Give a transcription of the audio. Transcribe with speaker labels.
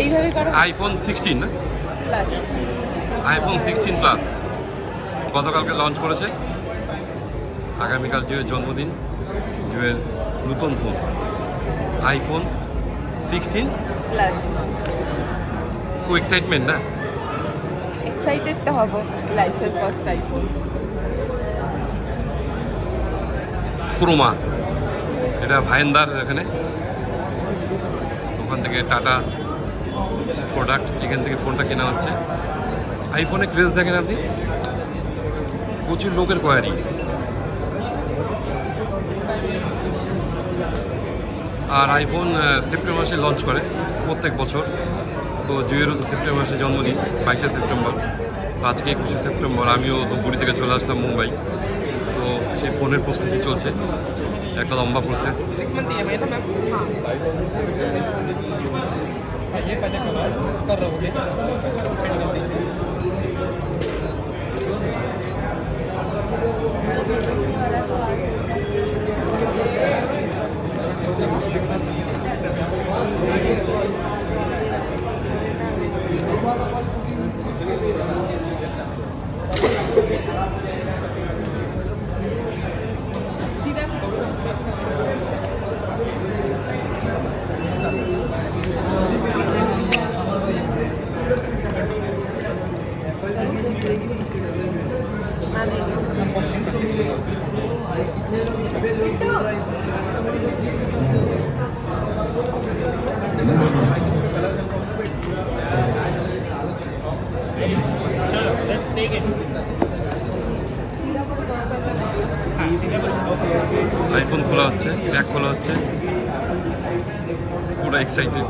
Speaker 1: এইভাবে করো।
Speaker 2: আইফোন 16 না,
Speaker 1: প্লাস
Speaker 2: আইফোন 16 প্লাস গতকালকে লঞ্চ করেছে। আগামীকাল জিওর জন্মদিন, জিওর নতুন ফোন আইফোন 16
Speaker 1: প্লাস।
Speaker 2: খুব এক্সাইটমেন্ট না?
Speaker 1: এক্সাইটেড তো হব, লাইফের ফার্স্ট আইফোন।
Speaker 2: ক্রোমা, এটা ভাইন্দার এখানে, ওখান থেকে টাটা প্রোডাক্ট, এখান থেকে ফোনটা কেনা হচ্ছে। আইফোনে ক্রেজ দেখেন আপনি, প্রচুর লোকের কোয়ারি। আর আইফোন সেপ্টেম্বর মাসে লঞ্চ করে প্রত্যেক বছর। তো জিওরও সেপ্টেম্বর মাসে জন্মদিন, 22শে সেপ্টেম্বর। তো আজকে 21শে সেপ্টেম্বর আমিও ধূপগুড়ি থেকে চলে আসলাম মুম্বাই। তো সেই ফোনের প্রস্তুতি চলছে, একটা লম্বা process.
Speaker 1: See that?
Speaker 3: Let's take it.
Speaker 2: IPhone খোলা হচ্ছে, ব্যাগ খোলা হচ্ছে, পুরো এক্সাইটেড।